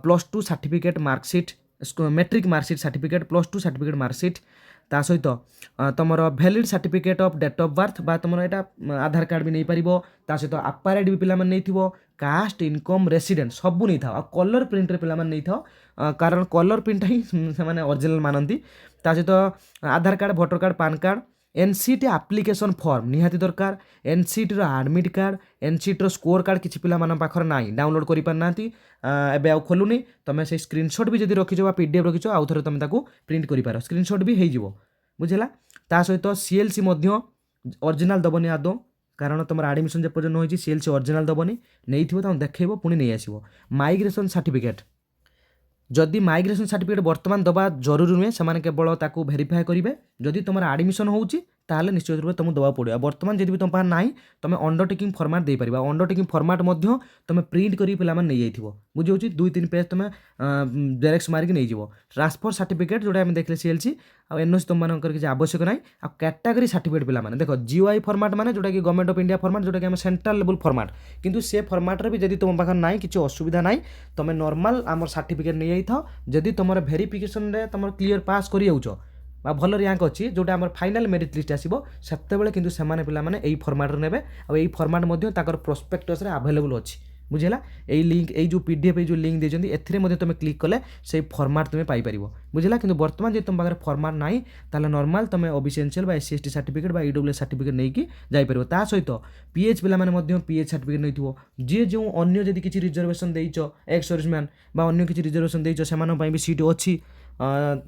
+2 certificate marksheet, matric marksheet certificate, +2 certificate marksheet, ତା ସହିତ ତୁମର valid certificate of date of birth ବା ତୁମର ଏଇଟା ଆଧାର କାର୍ଡ଼ ବି ନେଇପାରିବ। ତା ସହିତ ଆପାରେଟ୍ ବି ପିଲାମାନେ ନେଇଥିବ, କାଷ୍ଟ, ଇନକମ୍, ରେସିଡେଣ୍ଟ ସବୁ ନେଇଥାଅ। ଆଉ କଲର୍ ପ୍ରିଣ୍ଟରେ ପିଲାମାନେ ନେଇଥାଅ, କାରଣ କଲର୍ ପ୍ରିଣ୍ଟଟା ହିଁ ସେମାନେ ଅରିଜିନାଲ୍ ମାନନ୍ତି। ତା ସହିତ Aadhaar card, voter card, PAN card, NCT application form ନିହାତି ଦରକାର। NCTର ଆଡ଼ମିଟ୍ କାର୍ଡ଼, NCTର ସ୍କୋର କାର୍ଡ଼ କିଛି ପିଲାମାନଙ୍କ ପାଖରେ ନାହିଁ, ଡାଉନଲୋଡ଼ କରିପାରିନାହାନ୍ତି, ଏବେ ଆଉ ଖୋଲୁନି। ତୁମେ ସେଇ ସ୍କ୍ରିନଶଟ୍ ବି ଯଦି ରଖିଛ ବା PDF ରଖିଛ, ଆଉ ଥରେ ତୁମେ ତାକୁ ପ୍ରିଣ୍ଟ କରିପାର, ସ୍କ୍ରିନଶଟ୍ ବି ହେଇଯିବ, ବୁଝିଲା। ତା ସହିତ CLC ମଧ୍ୟ ଅରିଜିନାଲ୍ ଦେବନି ଆଦୌ, କାରଣ ତୁମର ଆଡ଼ମିସନ୍ ଯେପର୍ଯ୍ୟନ୍ତ ହୋଇଛି CLC ଅରିଜିନାଲ୍ ଦେବନି। ନେଇଥିବ ତାଙ୍କୁ ଦେଖେଇବ, ପୁଣି ନେଇ ଆସିବ। ମାଇଗ୍ରେସନ୍ ସାର୍ଟିଫିକେଟ୍, ଯଦି ମାଇଗ୍ରେସନ୍ ସାର୍ଟିଫିକେଟ୍ ବର୍ତ୍ତମାନ ଦେବା ଜରୁରୀ ନୁହେଁ, ସେମାନେ କେବଳ ତାକୁ ଭେରିଫାଏ କରିବେ। ଯଦି ତୁମର ଆଡ଼ମିସନ୍ ହେଉଛି ତାହେଲେ ନିଶ୍ଚିତ ରୂପେ ତୁମକୁ ଦେବାକୁ ପଡ଼ିବ। ବର୍ତ୍ତମାନ ଯଦି ବି ତୁମ ପାଖରେ ନାହିଁ, ତୁମେ ଅଣ୍ଡରଟେକିଂ ଫର୍ମାଟ୍ ଦେଇପାରିବ। ଅଣ୍ଡରଟେକିଂ ଫର୍ମାଟ୍ ମଧ୍ୟ ତୁମେ ପ୍ରିଣ୍ଟ କରିକି ପିଲାମାନେ ନେଇଯାଇଥିବ, ବୁଝିହେଉଛି। 2-3 ପେଜ୍ ତୁମେ ଜେରକ୍ସ ମାରିକି ନେଇଯିବ। ଟ୍ରାନ୍ସଫର ସାର୍ଟିଫିକେଟ୍ ଯେଉଁଟା ଆମେ ଦେଖିଲେ CLC, ଆଉ NOC ତୁମମାନଙ୍କର କିଛି ଆବଶ୍ୟକ ନାହିଁ। ଆଉ କ୍ୟାଟାଗୋରୀ ସାର୍ଟିଫିକେଟ୍ ପିଲାମାନେ ଦେଖ GOI ଫର୍ମାଟ୍ ମାନେ ଯେଉଁଟାକି ଗଭର୍ଣ୍ଣମେଣ୍ଟ ଅଫ୍ ଇଣ୍ଡିଆ ଫର୍ମାଟ୍, ଯେଉଁଟାକି ଆମେ ସେଣ୍ଟ୍ରାଲ୍ ଲେବୁଲ୍ ଫର୍ମାଟ୍, କିନ୍ତୁ ସେ ଫର୍ମାଟ୍ରେ ବି ଯଦି ତୁମ ପାଖରେ ନାହିଁ କିଛି ଅସୁବିଧା ନାହିଁ, ତୁମେ ନର୍ମାଲ୍ ଆମର ସାର୍ଟିଫିକେଟ୍ ନେଇଯାଇଥାଅ। ଯଦି ତୁମର ଭେରିଫିକେସନ୍ରେ ତୁମର କ୍ଲିୟର ପାସ୍ କରିଯାଉଛ ବା ଭଲ ର୍ୟାଙ୍କ ଅଛି, ଯେଉଁଟା ଆମର ଫାଇନାଲ୍ ମେରିଟ୍ ଲିଷ୍ଟ ଆସିବ, ସେତେବେଳେ କିନ୍ତୁ ସେମାନେ ପିଲାମାନେ ଏଇ ଫର୍ମାଟ୍ରେ ନେବେ। ଆଉ ଏଇ ଫର୍ମାଟ୍ ମଧ୍ୟ ତାଙ୍କର ପ୍ରୋସ୍ପେକ୍ଟସ୍ରେ ଆଭେଲେବୁଲ୍ ଅଛି, बुझेगा यही लिंक यही जो पीडीएफ जो लिंक देते एथिरे तुम क्लिक कले से फॉर्मेट तुम पाइपर बुझेगा कि बर्तमान जो तुम पाखे फॉर्मेट ना ताले नॉर्मल तुम OBC NCL SC ST certificate बा ईडब्ल्यूएस सर्टिफिकेट नहीं जापर ता सहित पीएच पे पीएच सर्टिफिकेट नहीं जी जो अन्य जदि किसी रिजर्वेशन देच एक्स सर्विसमैन बा अन्य किसी रिजर्वेशन देच से भी सीट अच्छी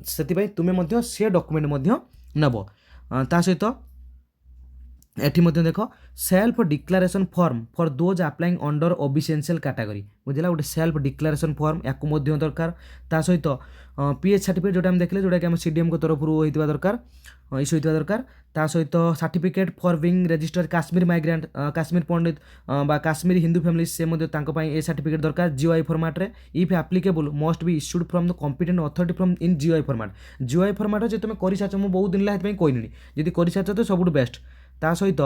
से तुम्हें से डॉक्यूमेंट नब ता सहित एठी मध्य देख self declaration form for those applying under OBC NCL category बुझेगा गोटे सेल्फ डिक्लारेशन फॉर्म या दरकार ता सहित पीएच सर्टिफिकेट जोटा हम देखले जोटा कि हम सीडीएम को तरफ होइतिबा दरकार इश्यू होइतिबा दरकार ता सहित certificate for being registered Kashmir migrant Kashmir Pandit बा काश्मीर हिंदू फैमिली से मध्य तांको पई ए सर्टिफिकेट दरकार जीओआई फॉर्मेट रे if applicable must be issued from the competent authority from in GOI format GOI format जे तुम करि साच मु बहुत दिन ला हेतै कोइनी जदि करि साच तो सबुठ बेस्ट ता सहित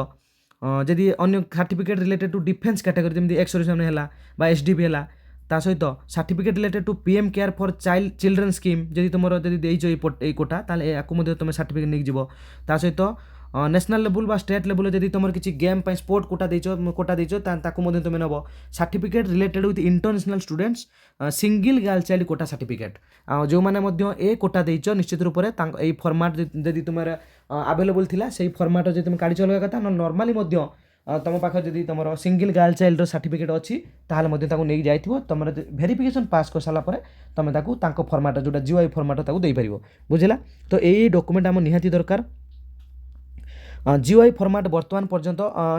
जदि अन्य certificate related to defence category जमी एक्स सर्विसमैन है एसडीपी है ता सहित certificate related to PM care for child children scheme जदि तुम जदि कोटा ताले याकू तुम सर्टिफिकेट नहीं जीव ता सहित नेशनल लेवल बा स्टेट लेवल जदि तुम किसी गेम स्पोर्ट कोटा देच तुम नब certificate related with international students single girl child quota certificate जो मैंने ए कोटा देच निश्चित रूप से फॉर्मेट जदि तुम अवेलेबल थिला से फॉर्मेट जब तुम काढ़ी चलवा कथा नॉर्मली तुम पाखे जदि तुम सिंगल गर्ल चाइल्ड सर्टिफिकेट अच्छी ताहले नहीं जाइथिबो तुम वेरिफिकेशन पास कर सारा तुम फॉर्मेट जोटा जीओआई फॉर्मेट दे पार बुझेगा तो यही डॉक्यूमेंट आम निहाती दरकार जीओआई फॉर्मेट बर्तमान पर्यंत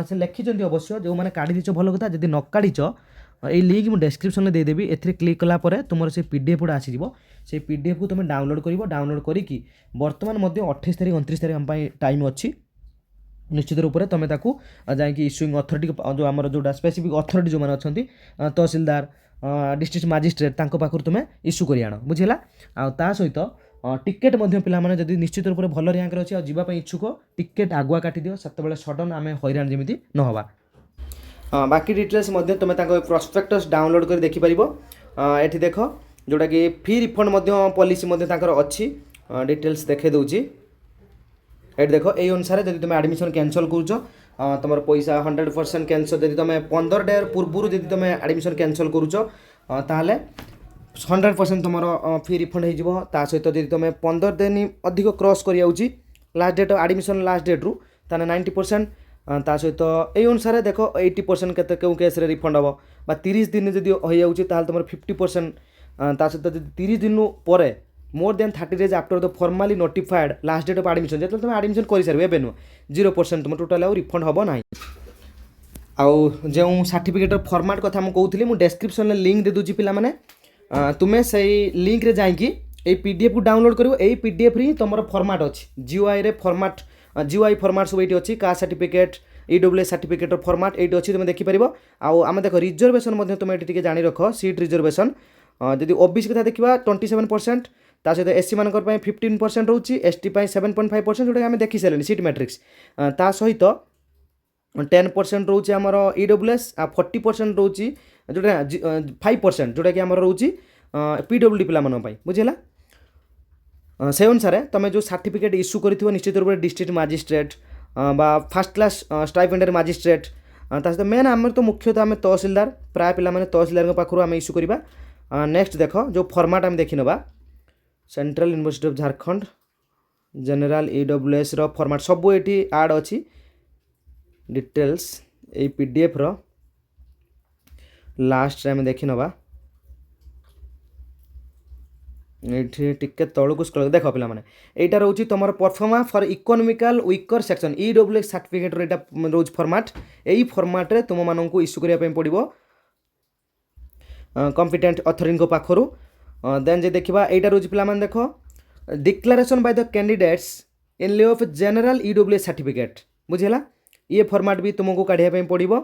से लिखिं अवश्य जो मैंने काढ़ी दीच भल कथा जब न काढ़ीच ये लिंक मुझे डेस्क्रिप्शन में देदेवी एथिरे क्लिक कलापर तुम से पीडीएफ गुड़ा आसीज से पीडीएफ को तुम डाउनलोड कर डाउनलोड करी बर्तमान 28 तारीख 29 तारीख आम टाइम अच्छी निश्चित रूप से तुम जाकि इश्यूइंग अथॉरिटी जो आम जो स्पेसिफिक अथॉरिटी जो मैंने अच्छा तहसीलदार डिस्ट्रिक्ट मजिस्ट्रेट पाखु तुम इश्यू कर आण बुझेगा आ सहित टिकेट पे जब निश्चित रूप से भल रैंक अच्छी और जावाई इच्छुक टिकेट आगुआ काटी दियो सब सडन आम हैरान जमी न हवा बाकी डिटेल्स तुम प्रोस्पेक्टस डाउनलोड कर देखिपर ये देख जोटा कि फी रिफंड पॉलिसी अच्छी डिटेल्स देखे दूची ये देख ये अनुसार जब तुम एडमिशन कैंसल कर तुम पैसा 100% कैंसल जब तुम 15 डे पूर्व जब तुम एडमिशन कैंसल कर 100% तुम फी रिफंड हो सहित जब तुम 15 दिन अधिक क्रॉस कर last date admission last date रू 90% ता सहित ये अनुसार देख 80% के क्यों केस रिफंड हम बा 30 दिन जब हो तुम 50% ता सहित 30 दिन पर more than 30 days after the formally notified last date of admission जब तुम एडमिशन कर सारे एवं नुह 0% तुम टोटाल आउ रिफंड हम ना आउ जो सर्टिफिकेट फॉर्मेट कथा मुझे कहूँ डेस्क्रिप्शन में लिंक दे दूची पिला तुम्हें से लिंक रे जाइकी ये पीडीएफ को डाउनलोड करो यही पीडीएफ री तुम फॉर्मेट अच्छी जीओआई रे फॉर्मेट जीओआई फॉर्मेट सब ये अच्छी caste certificate EWS certificate format ये अच्छी तुम देखिपर आम देख रिजर्वेशन तुम ये जानी रख सीट रिजर्वेशन जदि ओबीसी कथा देखा 27% ता सहित एससी मान 15% रोचे एसटी 7.5% जोटा आम देखी सारे सीट मैट्रिक्स ता सहित 10% रोचे आमर ईडब्ल्यूएस 40% रोचे जोटा 5% जोटा कि आम रोचे पीडब्ल्यूडी पे बुझेगा से अनुसार तुम जो सर्टिफिकेट इश्यू कर निश्चित रूप से डिस्ट्रिक्ट मजिस्ट्रेट बा फर्स्ट क्लास स्टाइपेंडरी मजिस्ट्रेट सहित मेन आम तो मुख्यतः आम तहसीलदार प्राय पिला तहसीलदार पाखु आम इश्यू करवा नेक्स्ट देख जो फॉर्मेट आम देखी नवा central university of Jharkhand general EWS रो फॉर्मेट सब ये ऐड अच्छी डिटेल्स ये पीडीएफ रो लास्ट आम देखी नवा ये टिके तौक स्क्रॉल देख पे यहाँ रोचे तुम pro forma for economical weaker section EWS certificate यहाँ रोज फॉर्मेट यही फॉर्मेट रे तुम मानक इश्यू करने पड़ो कॉम्पिटेंट अथॉरिटी पाखर देन जे देखा यहाँ रोज पे देख declaration by the candidates in lieu of general EWS certificate बुझेगा ये फॉर्मेट भी तुमको काढ़ापी पड़ो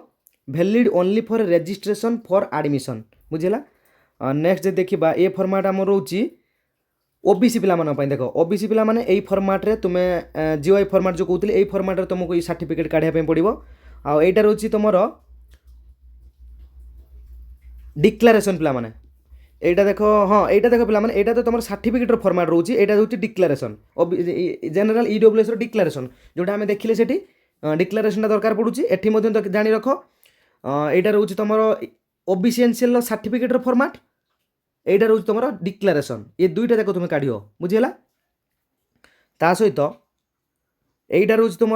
valid only for registration for admission बुझेगा नेक्स्ट जे देखा ये फॉर्मेट आम रोचे ओबीसी पिला देख ओबीसी पिला यही फॉर्मेट रे तुम्हें जीओआई फॉर्मेट जो कहते यही फॉर्मेट रे तुमको ये सर्टिफिकेट काढ़ापी पड़ो आईटा रोचे तुम डिक्लेरेशन पिला यहाँ देख हाँ यहाँ देख पे यहाँ तो तुम सर्टिफिकेट फॉर्मेट रोचे यहाँ हूँ डिक्लेरेशन जनरल ईडब्ल्यूएस डिक्लेरेशन जोटा आम देखिले से डिक्लेरेशन दरकार पड़ुची एठी जानी रख यहाँ रोचे तुम ओबीसीएनसीएल सर्टिफिकेटर फॉर्मेट एटा रोज तुम डिक्लेरेशन ये दुईटा जाक तुम काढ़ बुझीगला ता सहित एटा रोज तुम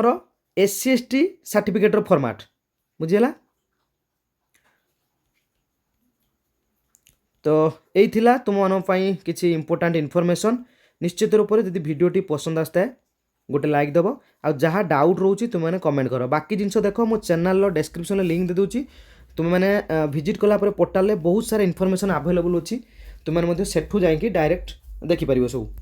एससी एसटी सर्टिफिकेटर फॉर्मेट बुझीगला तो यही तुम मान किसी इंपोर्टाट इनफॉरमेशन निश्चित रूप से यदि भिडटी पसंद आसता है गोटे लाइक दब आ जहाँ डाउट रोचे तुम कमेंट कर बाकी जिन देख मो चैनल डिस्क्रिप्शन लिंक दे दूँगी तुम मैंने विजिट कलापर पोर्टाल बहुत सारा इनफॉरमेशन अवेलेबल अच्छी तुम सेठू जाकि डायरेक्ट देखिपर सब।